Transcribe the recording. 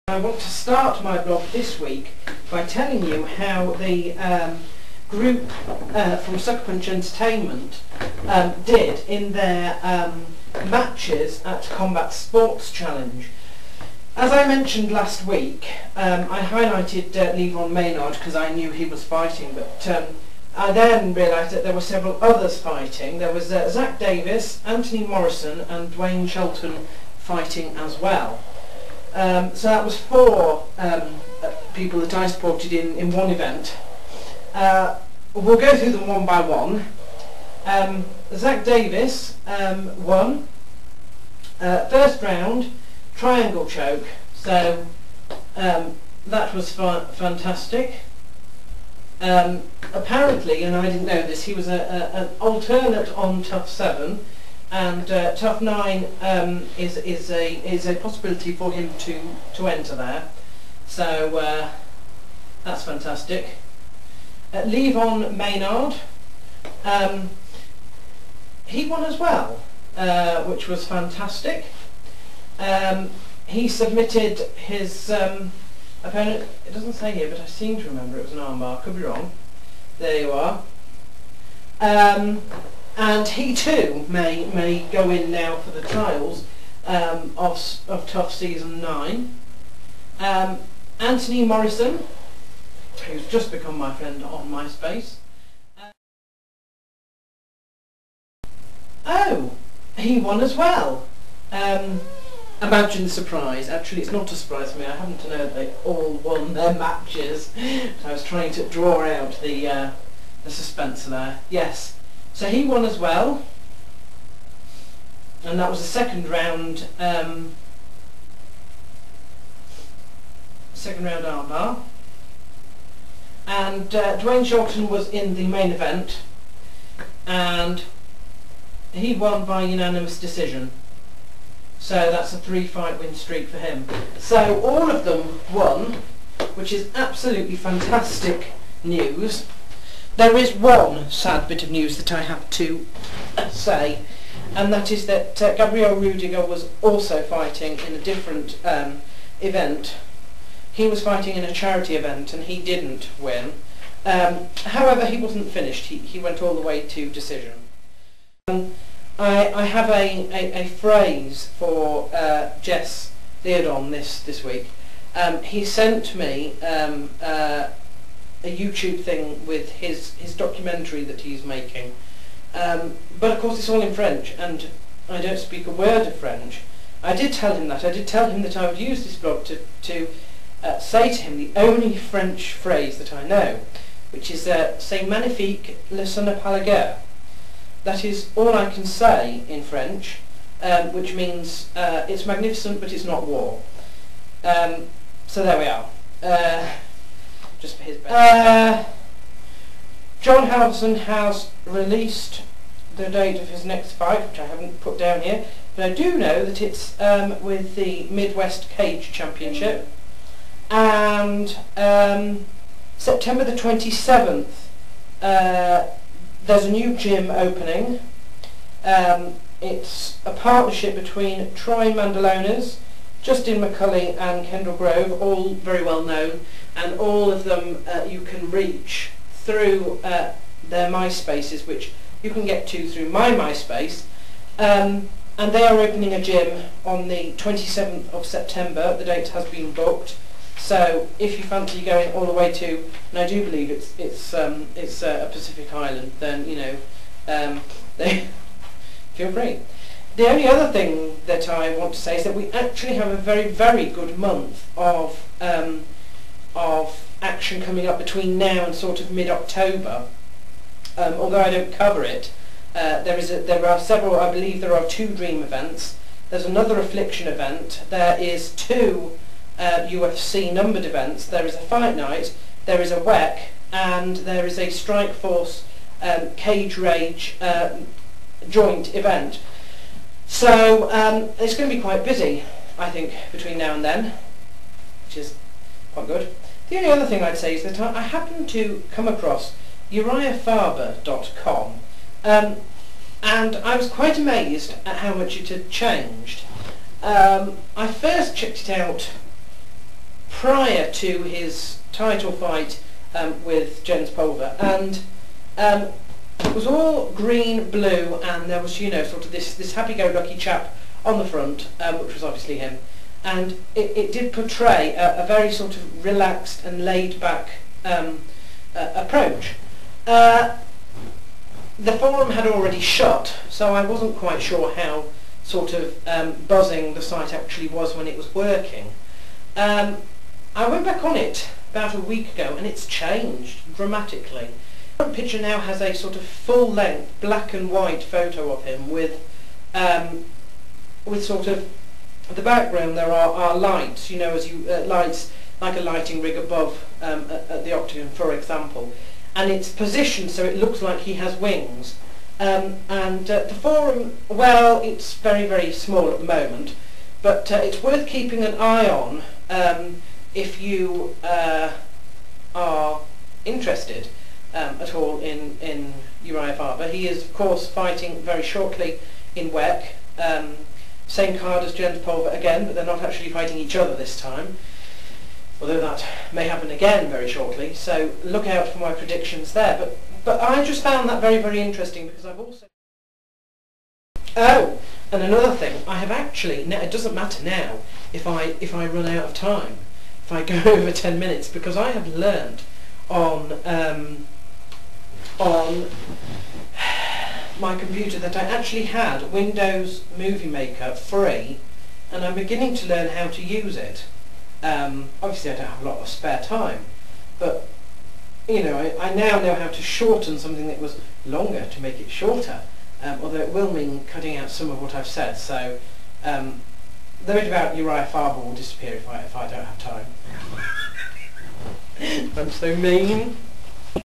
I want to start my blog this week by telling you how the group from Sucker Punch Entertainment did in their matches at Combat Sports Challenge. As I mentioned last week, I highlighted Levon Maynard because I knew he was fighting, but I then realised that there were several others fighting. There was Zach Davis, Anthony Morrison and Dwayne Shelton fighting as well. So that was four people that I supported in one event. We'll go through them one by one. Zach Davis won. First round, triangle choke. So that was fantastic. Apparently, and I didn't know this, he was an alternate on Tough 7. And Tough 9 is a possibility for him to enter there, so that's fantastic. Levon Maynard, he won as well, which was fantastic. He submitted his opponent. It doesn't say here, but I seem to remember it was an armbar. Could be wrong. There you are. And he too may go in now for the trials of Tough Season 9. Anthony Morrison, who's just become my friend on MySpace. Oh, he won as well. Imagine the surprise. Actually, it's not a surprise for me. I happen to know that they all won their matches. So I was trying to draw out the suspense there. Yes. So he won as well, and that was a second round armbar. And Dwayne Shelton was in the main event, and he won by unanimous decision. So that's a 3-fight win streak for him. So all of them won, which is absolutely fantastic news. There is one sad bit of news that I have to say, and that is that Gabriel Rudiger was also fighting in a different event. He was fighting in a charity event and he didn't win. However, he wasn't finished. He went all the way to decision. I have a phrase for Jess Theodon this week. He sent me a YouTube thing with his documentary that he's making, but of course it's all in French and I don't speak a word of French. I did tell him that. I did tell him that I would use this blog to say to him the only French phrase that I know, which is c'est magnifique, le ce n'est pas la guerre. That is all I can say in French, which means it's magnificent but it's not war. So there we are. Just for his benefit. John Halverson has released the date of his next fight, which I haven't put down here, but I do know that it's with the Midwest Cage Championship, and September the 27th there's a new gym opening. It's a partnership between Troy Mandalonas, Justin McCulley and Kendall Grove, all very well known, and all of them you can reach through their MySpaces, which you can get to through my MySpace, and they are opening a gym on the 27th of September. The date has been booked, so if you fancy going all the way to, and I do believe it's a Pacific island, then you know they feel free. The only other thing that I want to say is that we actually have a very, very good month of action coming up between now and sort of mid-October. Although I don't cover it, there are several. I believe there are 2 Dream events. There's another Affliction event. There is 2 UFC numbered events. There is a Fight Night. There is a WEC, and there is a Strike Force Cage Rage joint event. So it's going to be quite busy, I think, between now and then, which is quite good. The only other thing I'd say is that I happened to come across uriahfaber.com, and I was quite amazed at how much it had changed. I first checked it out prior to his title fight with Jens Pulver, and it was all green, blue, and there was, you know, sort of this happy-go-lucky chap on the front, which was obviously him, and it did portray a very sort of relaxed and laid-back approach. The forum had already shut, so I wasn't quite sure how sort of buzzing the site actually was when it was working. I went back on it about a week ago, and it's changed dramatically. The front picture now has a sort of full-length black and white photo of him with sort of the background. There are lights, you know, as you lights like a lighting rig above at the Octagon, for example, and it's positioned so it looks like he has wings. The forum, well, it's very, very small at the moment, but it's worth keeping an eye on if you are interested at all in Uriah Faber. He is, of course, fighting very shortly in WEC. Same card as Jens Pulver again, but they're not actually fighting each other this time, although that may happen again very shortly, so look out for my predictions there. But I just found that very, very interesting, because I've also... Oh, and another thing, I have actually, now it doesn't matter now if I run out of time, if I go over 10 minutes, because I have learned on my computer that I actually had Windows Movie Maker free, and I'm beginning to learn how to use it. Obviously I don't have a lot of spare time, but you know, I now know how to shorten something that was longer to make it shorter, although it will mean cutting out some of what I've said, so the bit about Uriah Faber will disappear if I don't have time. I'm so mean.